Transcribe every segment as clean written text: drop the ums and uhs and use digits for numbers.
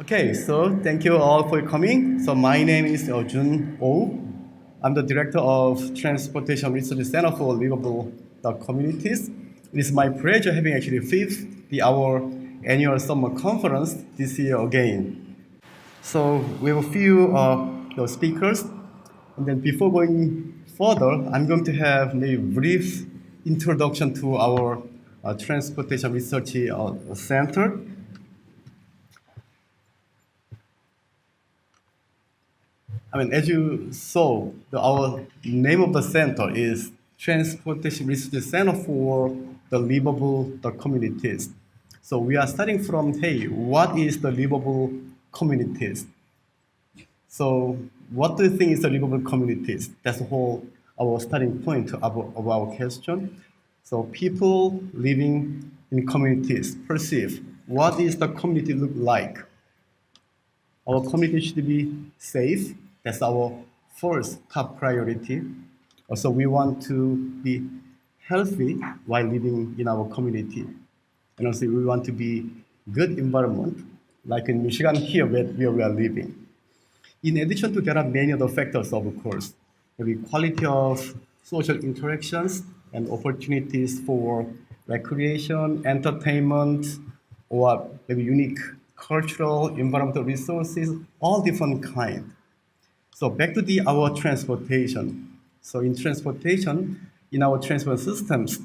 Okay, so thank you all for coming. So my name is Jun Oh. I'm the director of Transportation Research Center for Livable Communities. It is my pleasure having actually our annual summer conference this year again. So we have a few speakers, and then before going further, I'm going to have a brief introduction to our Transportation Research Center. As you saw, our name of the center is Transportation Research Center for the Livable the Communities. So we are starting from, hey, what is the livable communities? So what do you think is the livable communities? That's the whole our starting point of our question. So people living in communities perceive what is the community look like. Our community should be safe. That's our first top priority. Also, we want to be healthy while living in our community. And also, we want to be good environment, like in Michigan here where we are living. In addition to there are many other factors, of course, maybe quality of social interactions and opportunities for recreation, entertainment, or maybe unique cultural, environmental resources, all different kind. So back to our transportation. So in our transport systems,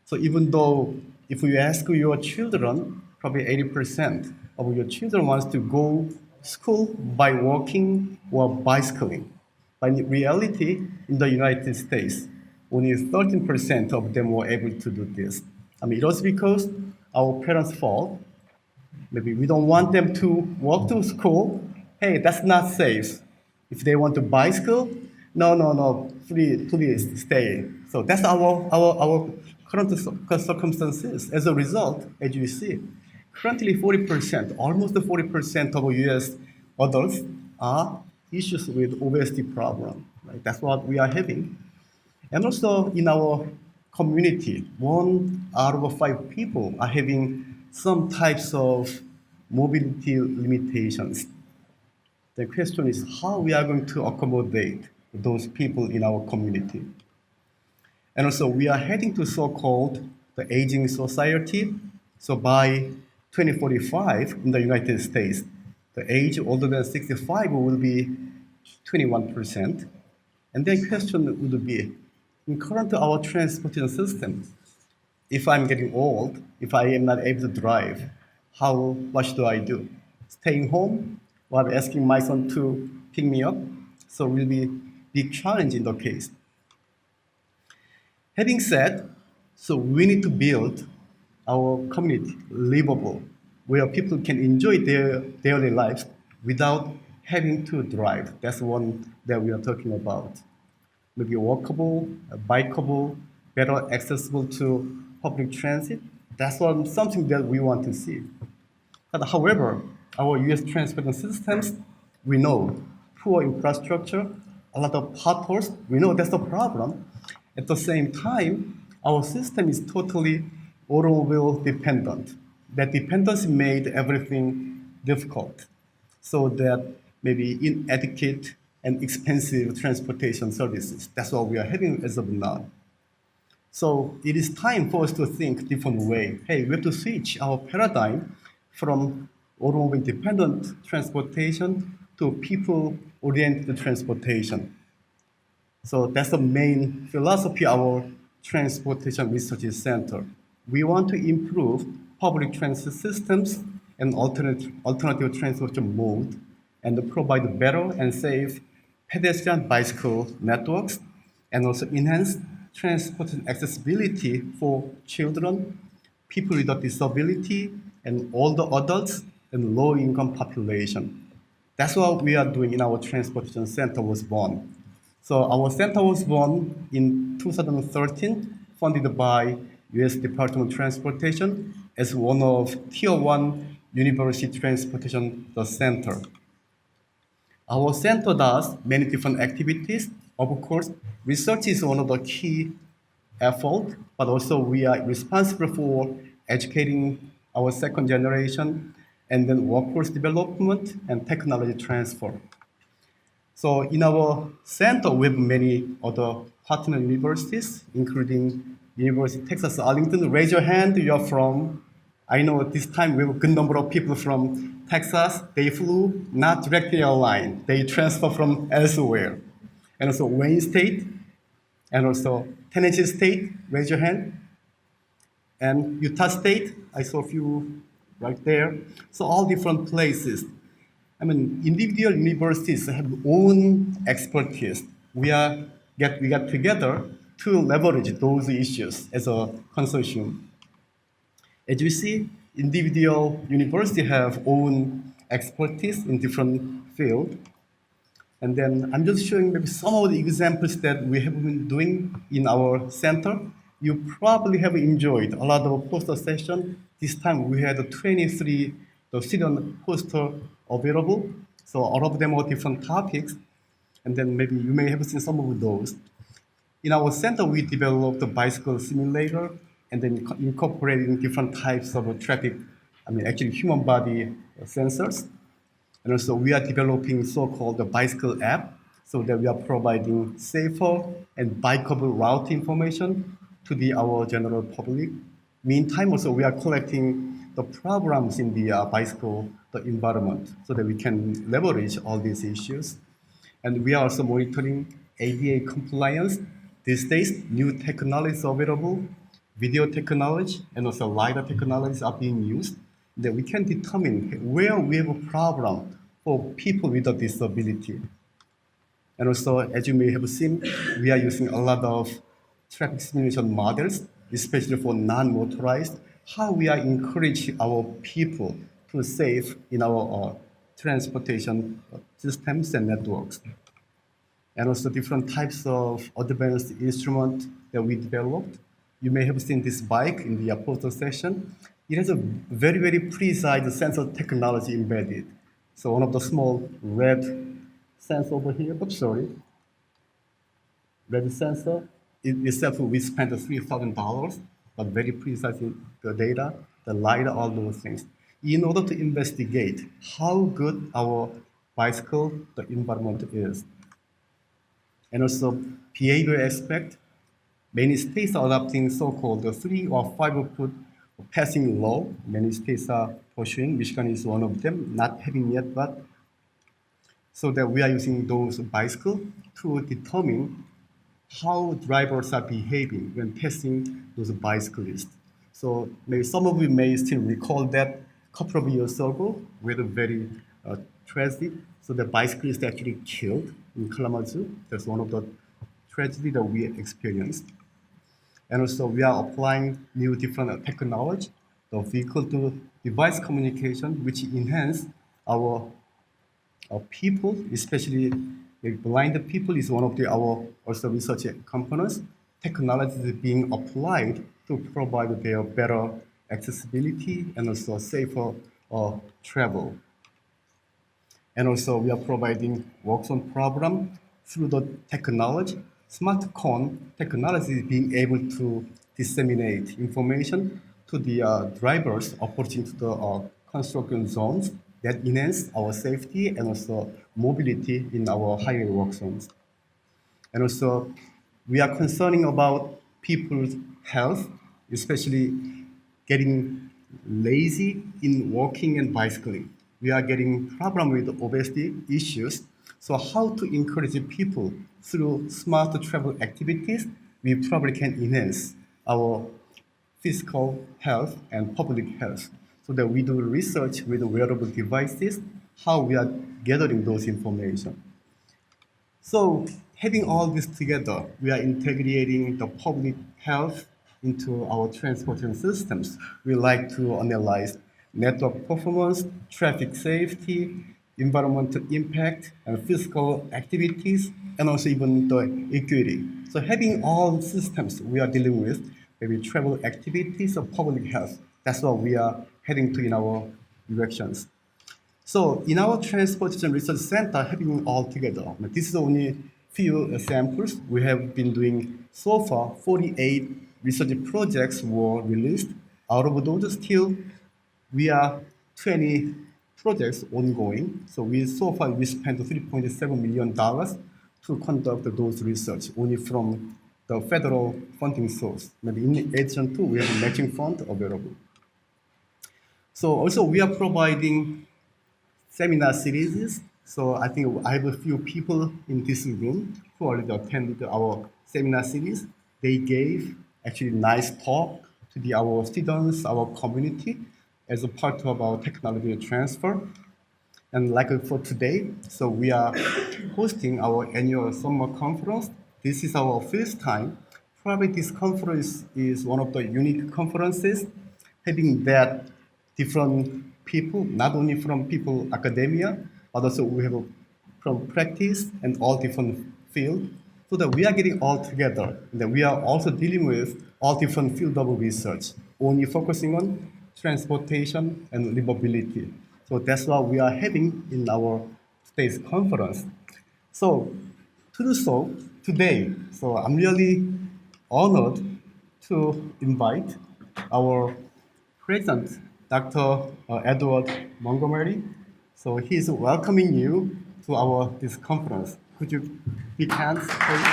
so even though if you ask your children, probably 80% of your children wants to go school by walking or bicycling. But in reality, in the United States, only 13% of them were able to do this. It was because our parents' fault. Maybe we don't want them to walk to school. Hey, that's not safe. If they want to bicycle, no, please stay. So that's our current circumstances. As a result, as you see, currently 40%, almost 40% of US adults are issues with obesity problem. Right? That's what we are having. And also in our community, 1 out of 5 people are having some types of mobility limitations. The question is how we are going to accommodate those people in our community. And also we are heading to so-called the aging society. So by 2045 in the United States, the age older than 65 will be 21%. And then question would be, in current to our transportation system, if I'm getting old, if I am not able to drive, what should I do? Staying home or asking my son to pick me up? So will be big challenge in the case. Having said, so we need to build our community livable, where people can enjoy their daily lives without having to drive. That's one that we are talking about. Maybe walkable, bikeable, better accessible to public transit. That's something that we want to see. But however, our US transportation systems, we know poor infrastructure, a lot of potholes, we know that's a problem. At the same time, our system is totally automobile dependent. That dependency made everything difficult. So that maybe inadequate and expensive transportation services. That's what we are having as of now. So it is time for us to think different way. Hey, we have to switch our paradigm from automobile-dependent transportation to people-oriented transportation. So that's the main philosophy of our Transportation Research Center. We want to improve public transit systems and alternative transportation mode and provide better and safe pedestrian bicycle networks and also enhance transportation accessibility for children, people with a disability, and older adults and low-income population. That's what we are doing in our transportation center was born. So our center was born in 2013, funded by U.S. Department of Transportation as one of Tier 1 university transportation center. Our center does many different activities. Of course, research is one of the key effort, but also we are responsible for educating our second generation, and then workforce development and technology transfer. So in our center, we have many other partner universities, including University of Texas Arlington. Raise your hand, you're from. I know at this time we have a good number of people from Texas. They flew not directly airline. They transfer from elsewhere. And also Wayne State, and also Tennessee State, raise your hand. And Utah State, I saw a few right there. So all different places. I mean, individual universities have own expertise. We got together to leverage those issues as a consortium. As you see, individual universities have own expertise in different fields. And then I'm just showing maybe some of the examples that we have been doing in our center. You probably have enjoyed a lot of poster session. This time we had 23 the student poster available. So all of them are different topics. And then maybe you may have seen some of those. In our center, we developed a bicycle simulator and then incorporating different types of traffic, I mean, actually human body sensors. And also we are developing so-called the bicycle app so that we are providing safer and bikeable route information to our general public. Meantime, also we are collecting the problems in the bicycle the environment so that we can leverage all these issues. And we are also monitoring ADA compliance. These days, new technologies are available, video technology and also LiDAR technologies are being used, that we can determine where we have a problem for people with a disability. And also, as you may have seen, we are using a lot of traffic simulation models, especially for non-motorized, how we are encouraging our people to save in our transportation systems and networks. And also different types of advanced instruments that we developed. You may have seen this bike in the poster session. It has a very, very precise sensor technology embedded. So one of the small red sensor over here, oops, sorry, red sensor, itself we spent $3,000, but very precise in the data, the LiDAR, all those things, in order to investigate how good our bicycle, the environment is. And also behavior aspect, many states are adopting so-called 3 or 5 foot passing law. Many states are pursuing. Michigan is one of them, not having yet, but so that we are using those bicycles to determine how drivers are behaving when passing those bicyclists. So maybe some of you may still recall that a couple of years ago, we had a very tragedy. So the bicyclist actually killed in Kalamazoo. That's one of the tragedy that we experienced. And also we are applying new different technology, the vehicle to device communication, which enhance our people, especially the blind people, is one of our also research components. Technology is being applied to provide their better accessibility and also safer travel. And also we are providing works on program through the technology. Smart cone technology is being able to disseminate information to the drivers approaching to the construction zones that enhance our safety and also mobility in our highway work zones. And also, we are concerning about people's health, especially getting lazy in walking and bicycling. We are getting problem with obesity issues. So how to encourage people through smart travel activities, we probably can enhance our physical health and public health so that we do research with wearable devices, how we are gathering those information. So having all this together, we are integrating the public health into our transportation systems. We like to analyze network performance, traffic safety, environmental impact, and physical activities, and also even the equity. So having all systems we are dealing with, maybe travel activities or public health, that's what we are heading to in our directions. So in our Transportation Research Center, having all together, this is only few samples. We have been doing so far 48 research projects were released. Out of those, still we are 20 projects ongoing. So so far we spent $3.7 million to conduct those research only from the federal funding source. Maybe in addition to, we have a matching fund available. So also we are providing seminar series. So I think I have a few people in this room who already attended our seminar series. They gave actually nice talk to our students, our community, as a part of our technology transfer. And like for today, so we are hosting our annual summer conference. This is our first time. Probably this conference is one of the unique conferences, having that different people, not only from people academia, but also we have from practice and all different fields, so that we are getting all together. And that we are also dealing with all different field of research, only focusing on transportation and livability. So that's what we are having in our today's conference. So to do so today, so I'm really honored to invite our president, Dr. Edward Montgomery. So he's welcoming you to this conference. Could you big hands, please?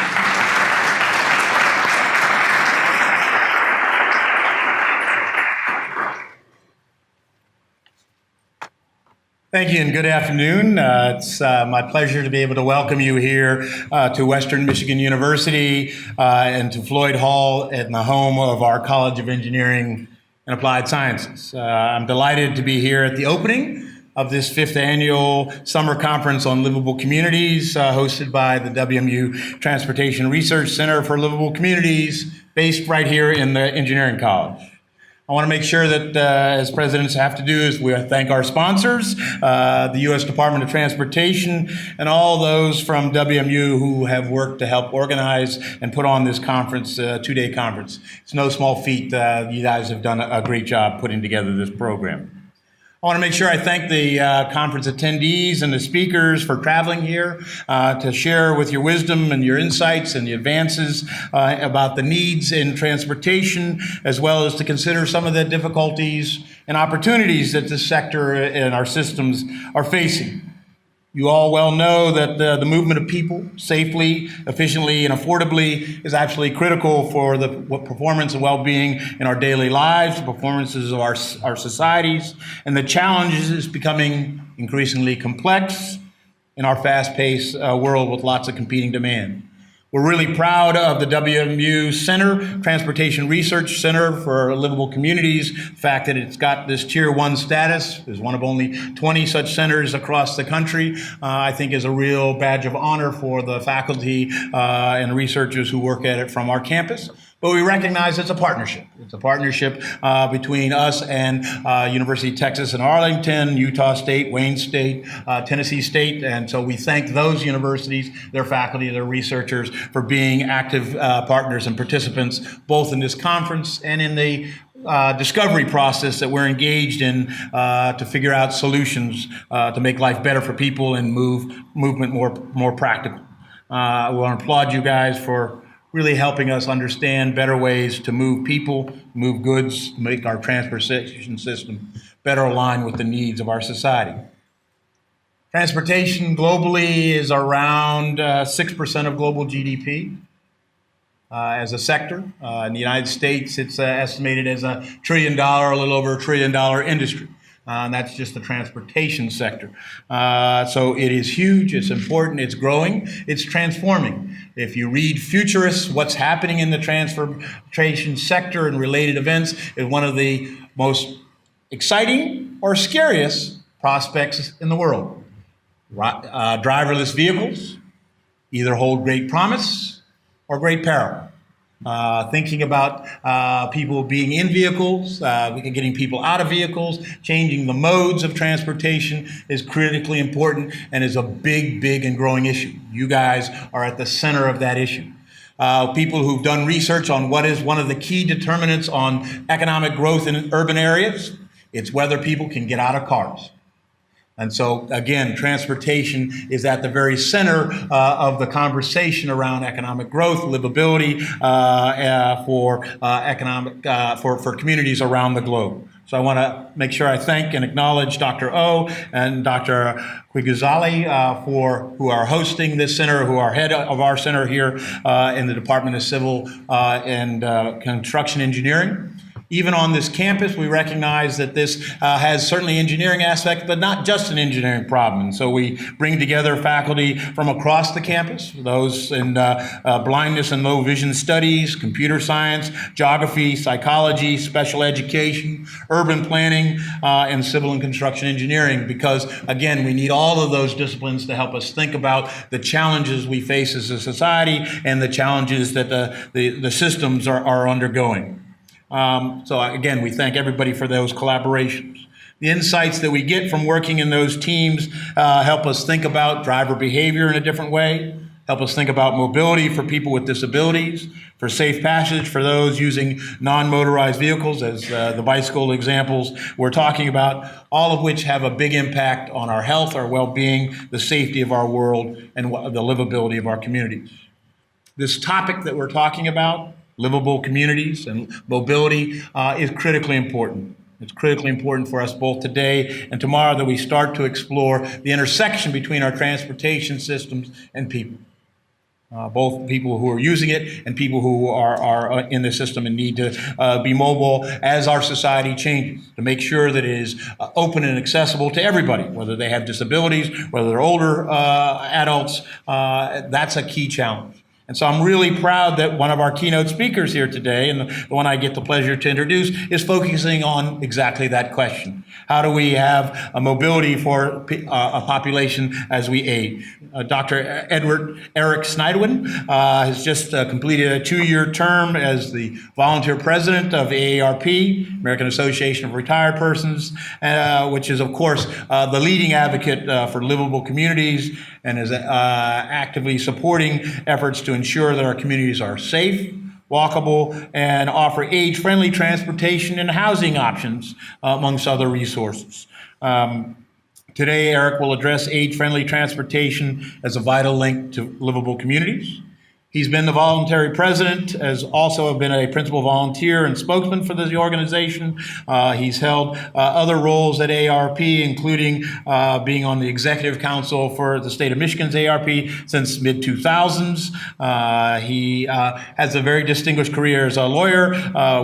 Thank you and good afternoon. It's my pleasure to be able to welcome you here to Western Michigan University and to Floyd Hall in the home of our College of Engineering and Applied Sciences. I'm delighted to be here at the opening of this 5th annual summer conference on livable communities hosted by the WMU Transportation Research Center for Livable Communities based right here in the Engineering College. I want to make sure that, as presidents have to do, is we thank our sponsors, the U.S. Department of Transportation, and all those from WMU who have worked to help organize and put on this conference, two-day conference. It's no small feat. You guys have done a great job putting together this program. I want to make sure I thank the conference attendees and the speakers for traveling here to share with your wisdom and your insights and the advances about the needs in transportation, as well as to consider some of the difficulties and opportunities that this sector and our systems are facing. You all well know that the movement of people safely, efficiently, and affordably is absolutely critical for the performance and well-being in our daily lives, the performances of our societies, and the challenges is becoming increasingly complex in our fast-paced world with lots of competing demand. We're really proud of the WMU Center, Transportation Research Center for Livable Communities. The fact that it's got this Tier 1 status, is one of only 20 such centers across the country, I think is a real badge of honor for the faculty and researchers who work at it from our campus. But we recognize it's a partnership. It's a partnership between us and University of Texas in Arlington, Utah State, Wayne State, Tennessee State. And so we thank those universities, their faculty, their researchers for being active partners and participants both in this conference and in the discovery process that we're engaged in to figure out solutions to make life better for people and movement more practical. I want to applaud you guys for really helping us understand better ways to move people, move goods, make our transportation system better aligned with the needs of our society. Transportation globally is around 6% of global GDP as a sector. In the United States, it's estimated as $1 trillion, a little over $1 trillion industry. And that's just the transportation sector. So it is huge, it's important, it's growing, it's transforming. If you read Futurists, what's happening in the transportation sector and related events is one of the most exciting or scariest prospects in the world. Driverless vehicles either hold great promise or great peril. Thinking about people being in vehicles, getting people out of vehicles, changing the modes of transportation is critically important and is a big and growing issue. You guys are at the center of that issue. People who've done research on what is one of the key determinants on economic growth in urban areas, it's whether people can get out of cars. And so, again, transportation is at the very center of the conversation around economic growth, livability for communities around the globe. So I want to make sure I thank and acknowledge Dr. O and Dr. Quiguzali who are hosting this center, who are head of our center here in the Department of Civil and Construction Engineering. Even on this campus, we recognize that this has certainly engineering aspects, but not just an engineering problem. And so we bring together faculty from across the campus, those in blindness and low vision studies, computer science, geography, psychology, special education, urban planning, and civil and construction engineering, because again, we need all of those disciplines to help us think about the challenges we face as a society and the challenges that the systems are undergoing. So again, we thank everybody for those collaborations. The insights that we get from working in those teams help us think about driver behavior in a different way, help us think about mobility for people with disabilities, for safe passage for those using non-motorized vehicles, as the bicycle examples we're talking about, all of which have a big impact on our health, our well-being, the safety of our world, and the livability of our communities. This topic that we're talking about, livable communities and mobility, is critically important. It's critically important for us both today and tomorrow that we start to explore the intersection between our transportation systems and people. Both people who are using it and people who are in the system and need to be mobile as our society changes, to make sure that it is open and accessible to everybody, whether they have disabilities, whether they're older adults. That's a key challenge. And so I'm really proud that one of our keynote speakers here today, and the one I get the pleasure to introduce, is focusing on exactly that question. How do we have a mobility for a population as we age? Dr. Eric Snijdewin has just completed a 2-year term as the volunteer president of AARP, American Association of Retired Persons, which is, of course, the leading advocate for livable communities, and is actively supporting efforts to ensure that our communities are safe, walkable, and offer age-friendly transportation and housing options, amongst other resources. Today, Eric will address age-friendly transportation as a vital link to livable communities. He's been the voluntary president, has also been a principal volunteer and spokesman for the organization. He's held other roles at AARP, including being on the executive council for the state of Michigan's AARP since mid-2000s. He has a very distinguished career as a lawyer,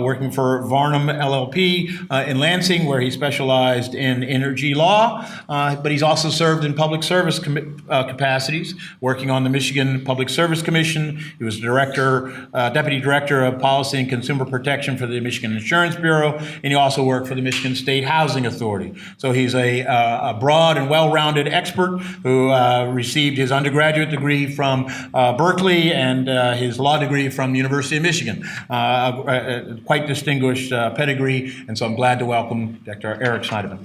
working for Varnum LLP in Lansing, where he specialized in energy law. But he's also served in public service capacities, working on the Michigan Public Service Commission. He was deputy director of policy and consumer protection for the Michigan Insurance Bureau, and he also worked for the Michigan State Housing Authority. So he's a broad and well-rounded expert who received his undergraduate degree from Berkeley and his law degree from the University of Michigan. Quite distinguished pedigree, and so I'm glad to welcome Dr. Eric Snijdewin.